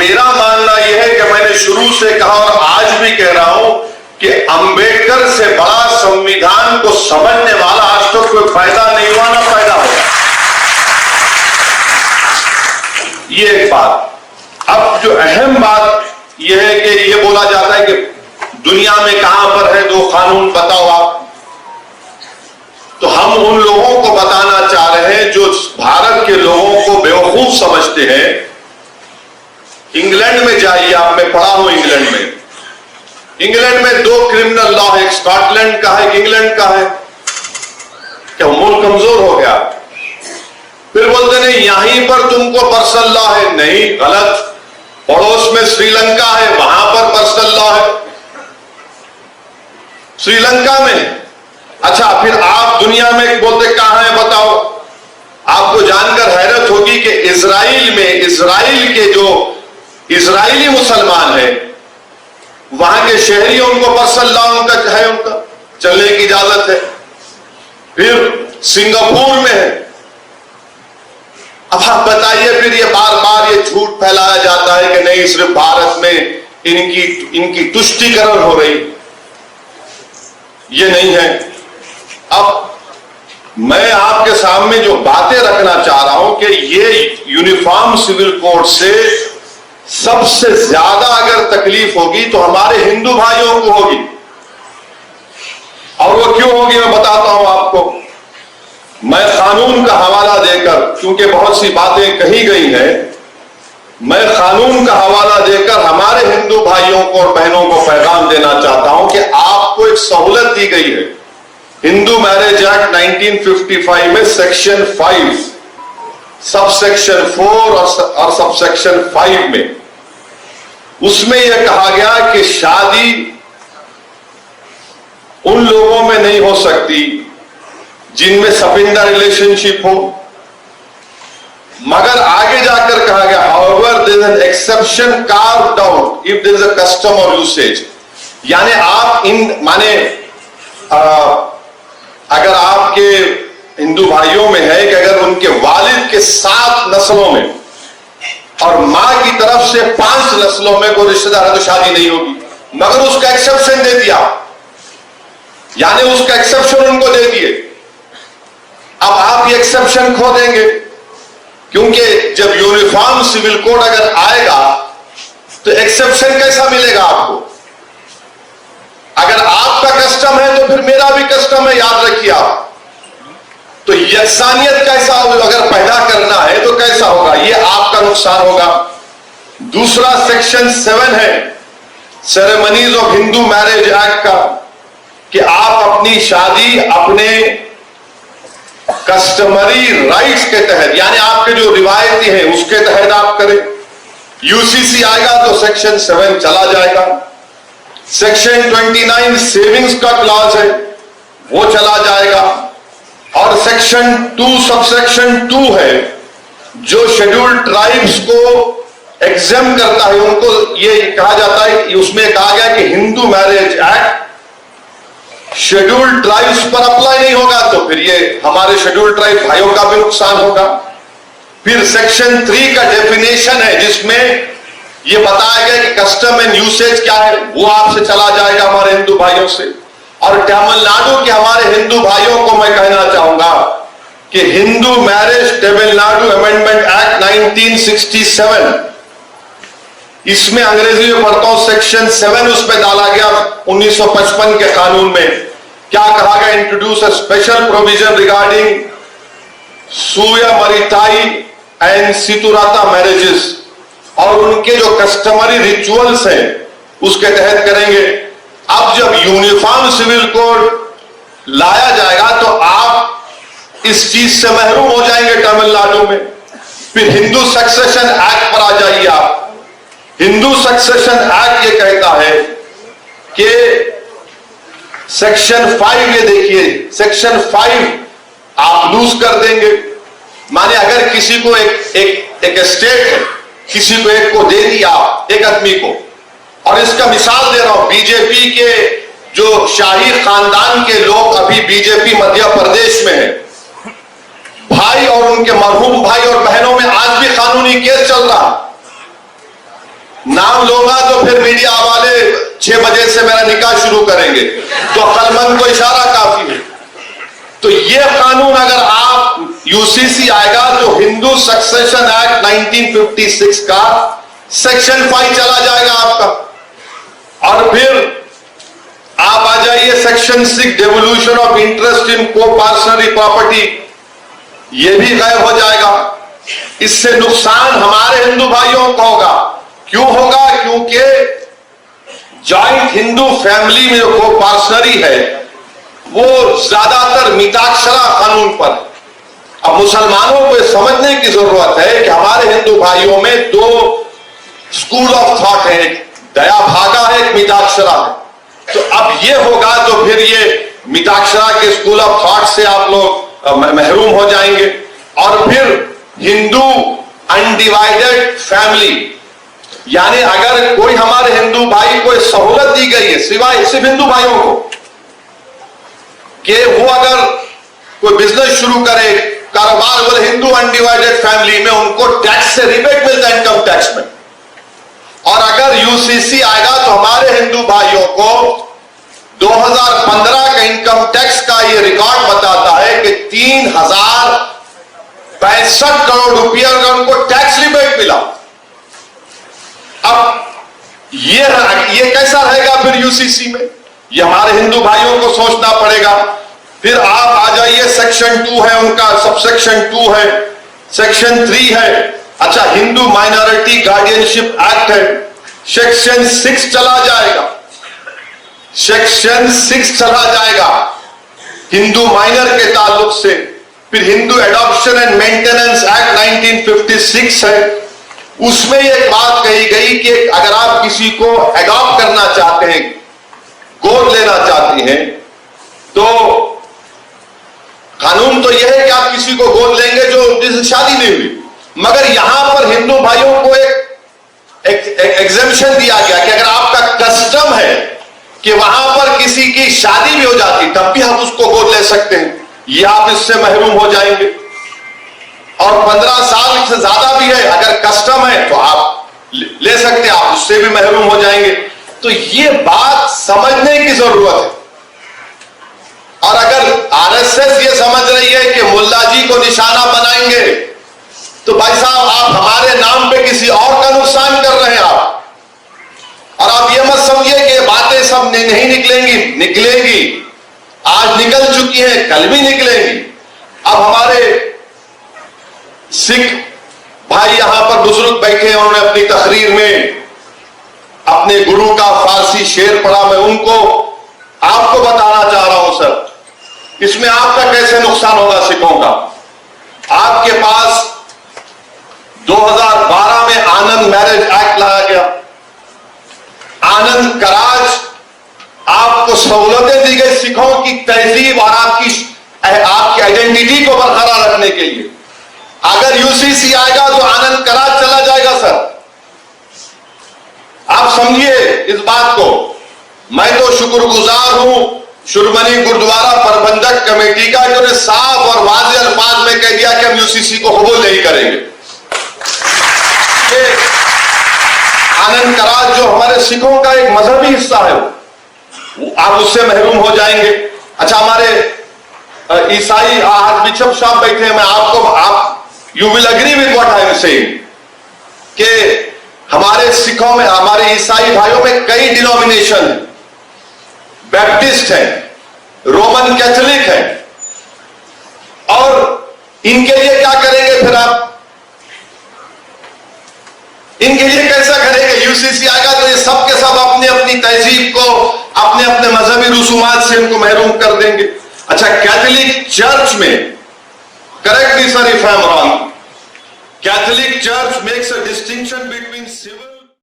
मेरा मानना यह है कि मैंने शुरू से कहा और आज भी कह रहा हूं कि अंबेडकर से बड़ा संविधान को समझने वाला आज तक कोई फायदा नहीं हुआ ना पैदा होगा। ये एक बात। अब जो अहम बात यह है कि यह बोला जाता है कि दुनिया में कहां पर है दो कानून, बताओ आप। तो हम उन लोगों को बताना चाह रहे हैं जो भारत के लोगों को बेवकूफ समझते हैं। इंग्लैंड में जाइए आप, मैं पढ़ा हूं इंग्लैंड में। इंग्लैंड में दो क्रिमिनल लॉ है, एक स्कॉटलैंड का है, एक इंग्लैंड का है। क्या मुल्क कमजोर हो गया? फिर बोलते नहीं यहीं पर तुमको पर्सनल लॉ है, नहीं, गलत। पड़ोस में श्रीलंका है, वहां पर पर्सनल लॉ है, श्रीलंका में। अच्छा, फिर आप दुनिया में बोलते कहां है बताओ। आपको जानकर हैरत होगी कि इजराइल में, इजराइल के जो इजरायली मुसलमान है वहां के शहरी, उनको पर्सनल लॉ उनका है, उनका चलने की इजाजत है। फिर सिंगापुर में है। अब आप बताइए, फिर ये बार बार ये झूठ फैलाया जाता है कि नहीं सिर्फ भारत में इनकी तुष्टीकरण हो रही, ये नहीं है। अब मैं आपके सामने जो बातें रखना चाह रहा हूं कि ये यूनिफॉर्म सिविल कोड से सबसे ज्यादा अगर तकलीफ होगी तो हमारे हिंदू भाइयों को होगी। और वो क्यों होगी मैं बताता हूं आपको। मैं कानून का हवाला देकर, क्योंकि बहुत सी बातें कही गई हैं, मैं कानून का हवाला देकर हमारे हिंदू भाइयों को और बहनों को पैगाम देना चाहता हूं कि आपको एक सहूलत दी गई है। हिंदू मैरिज एक्ट 1955 में सेक्शन 5, सबसेक्शन 4 और सबसेक्शन 5 में, उसमें यह कहा गया कि शादी उन लोगों में नहीं हो सकती जिनमें सपिंदा रिलेशनशिप हो, मगर आगे जाकर कहा गया however there is an exception carved out if there is a custom or usage। यानी आप इन माने अगर आपके हिंदू भाइयों में है कि अगर उनके वालिद के 7 नस्लों में और मां की तरफ से 5 नस्लों में कोई रिश्तेदार है तो शादी नहीं होगी, मगर उसका एक्सेप्शन दे दिया, यानी उसका एक्सेप्शन उनको दे दिए। अब आप ये एक्सेप्शन खो देंगे, क्योंकि जब यूनिफॉर्म सिविल कोड अगर आएगा तो एक्सेप्शन कैसा मिलेगा आपको? अगर आपका कस्टम है तो फिर मेरा भी कस्टम है, याद रखिए आप। तो यकसानियत कैसा होगा? अगर पैदा करना है तो कैसा होगा? ये आपका नुकसान होगा। दूसरा सेक्शन 7 है ceremonies of Hindu marriage act का, कि आप अपनी शादी अपने कस्टमरी राइट्स के तहत, यानी आपके जो रिवायती है उसके तहत आप करें। यूसीसी आएगा तो सेक्शन 7 चला जाएगा। सेक्शन 29 सेविंग्स का क्लॉज है, वो चला जाएगा। और सेक्शन 2 सबसेक्शन 2 है जो शेड्यूल्ड ट्राइब्स को एग्जेम करता है, उनको ये कहा जाता है, उसमें कहा गया कि Hindu marriage act scheduled tribes पर अप्लाई नहीं होगा, तो फिर ये हमारे शेड्यूल्ड ट्राइब भाइयों का भी नुकसान होगा। फिर सेक्शन 3 का डेफिनेशन है जिसमें ये बताया गया कि कस्टम एंड यूसेज क्या है, वो आपसे चला जाएगा हमारे हिंदू भाइयों से। और तमिलनाडु के हमारे हिंदू भाइयों को मैं कहना चाहूंगा कि Hindu marriage Tamil Nadu amendment act 1967, इसमें अंग्रेजी में पढ़ता हूं, सेक्शन 7 उस पर डाला गया 1955 के कानून में। क्या कहा गया? Introduce a special provision regarding Suya Mariyathai and Seerthirutha marriages, और उनके जो कस्टमरी रिचुअल्स हैं उसके तहत करेंगे। अब जब यूनिफॉर्म सिविल कोड लाया जाएगा तो आप इस चीज से महरूम हो जाएंगे तमिलनाडु में। फिर हिंदू सक्सेशन एक्ट पर आ जाइए आप। हिंदू सक्सेशन एक्ट ये कहता है कि सेक्शन 5, ये देखिए सेक्शन 5 आप लूज कर देंगे। माने अगर किसी को एक स्टेट है, किसी को एक को दे दिया, एक आदमी को, और इसका मिसाल दे रहा हूं, बीजेपी के जो शाही खानदान के लोग अभी बीजेपी मध्य प्रदेश में है, भाई और उनके मरहूम भाई और बहनों में आज भी कानूनी केस चल रहा। नाम लूंगा तो फिर मीडिया वाले 6 बजे से मेरा निकाह शुरू करेंगे, तो अक्लमंद को इशारा काफी है। तो ये कानून अगर आप यूसीसी आएगा तो हिंदू सक्सेशन एक्ट 1956 का सेक्शन 5 चला जाएगा आपका, और फिर आप आ जाइए section 6 devolution of interest in को पार्सनरी प्रॉपर्टी, यह भी गायब हो जाएगा। इससे नुकसान हमारे हिंदू भाइयों को होगा। क्यों होगा? क्योंकि जॉइंट हिंदू फैमिली में जो को पार्सनरी है वो ज्यादातर मिताक्षरा कानून पर है। अब मुसलमानों को यह समझने की जरूरत है कि हमारे हिंदू भाइयों में 2 स्कूल ऑफ थॉट है, दया भागा है, एक मिताक्षरा है। तो अब ये होगा तो फिर ये मिताक्षरा के स्कूल ऑफ थॉट से आप लोग महरूम हो जाएंगे। और फिर हिंदू अनडिवाइडेड फैमिली, यानी अगर कोई हमारे हिंदू भाई को सहूलत दी गई है, सिवाय सिर्फ हिंदू भाइयों को, कि वो अगर कोई बिजनेस शुरू करे, कारोबार, बोले हिंदू अनडिवाइडेड फैमिली में उनको टैक्स से रिबेट मिलता है इनकम टैक्स में। और अगर यूसीसी आएगा तो हमारे हिंदू भाइयों को 2015 का इनकम टैक्स का ये रिकॉर्ड बताता है कि 3065 करोड़ रुपया का उनको टैक्स रिबेट मिला। अब ये कैसा रहेगा फिर यूसीसी में? ये हमारे हिंदू भाइयों को सोचना पड़ेगा। फिर आप आ जाइए, सेक्शन 2 है उनका, सबसेक्शन 2 है, सेक्शन 3 है। अच्छा, हिंदू माइनॉरिटी गार्डियनशिप एक्ट है, सेक्शन 6 चला जाएगा, सेक्शन 6 चला जाएगा हिंदू माइनर के ताल्लुक से। फिर Hindu adoption and maintenance act 1956 है, उसमें एक बात कही गई कि अगर आप किसी को एडॉप्ट करना चाहते हैं, गोद लेना चाहती हैं, तो कानून तो यह है कि आप किसी को गोद लेंगे जो जिससे शादी नहीं हुई। मगर यहां पर हिंदू भाइयों को एक एग्जेम्पशन दिया गया कि अगर आपका कस्टम है कि वहां पर किसी की शादी भी हो जाती तब भी आप उसको गोद ले सकते हैं, ये आप इससे महरूम हो जाएंगे। और 15 साल से ज्यादा भी है, अगर कस्टम है तो आप ले सकते हैं, आप उससे भी महरूम हो जाएंगे। तो ये बात समझने की जरूरत है। और अगर आरएसएस ये समझ रही है कि मुल्ला जी को निशाना बनाएंगे, तो भाई साहब आप हमारे नाम पे किसी और का नुकसान कर रहे हैं आप। और आप ये मत समझिए कि ये बातें सब नहीं निकलेंगी, निकलेंगी, आज निकल चुकी है, कल भी निकलेंगी। अब हमारे सिख भाई यहां पर बुजुर्ग बैठे हैं, उन्होंने अपनी तकरीर में अपने गुरु का फारसी शेर पढ़ा, मैं उनको आपको बताना चाह रहा हूं सर, इसमें आपका कैसे नुकसान होगा सिखों का। आपके पास 2012 में आनंद मैरिज एक्ट लाया गया, आनंद कराज, आपको सहूलतें दी गई सिखों की तहजीब और आपकी आइडेंटिटी को बरकरार रखने के लिए। अगर यूसीसी आएगा तो आनंद कराज चला जाएगा सर, आप समझिए इस बात को। मैं तो शुक्रगुजार हूं शिरोमणि गुरुद्वारा प्रबंधक कमेटी का, जिन्होंने साफ और वाज़ेह अल्फाज में कह दिया कि हम यूसीसी को कबूल नहीं करेंगे। आनंद कराज जो हमारे सिखों का एक मजहबी हिस्सा है, आप उससे महरूम हो जाएंगे। अच्छा, हमारे ईसाई आज बिशप साहब बैठे हैं, मैं आप you will agree with what I am saying कि हमारे सिखों में, हमारे ईसाई भाइयों में कई डिनोमिनेशन है, बैप्टिस्ट है, रोमन कैथोलिक है, और इनके लिए क्या करेंगे फिर आप? इनके लिए कैसा करेंगे? यूसीसी आएगा तो ये सब के सब अपनी अपनी तहजीब को, अपने अपने मजहबी रसूमात से इनको महरूम कर देंगे। अच्छा, कैथोलिक चर्च में, correct me sir if I am wrong, Catholic Church makes a distinction between civil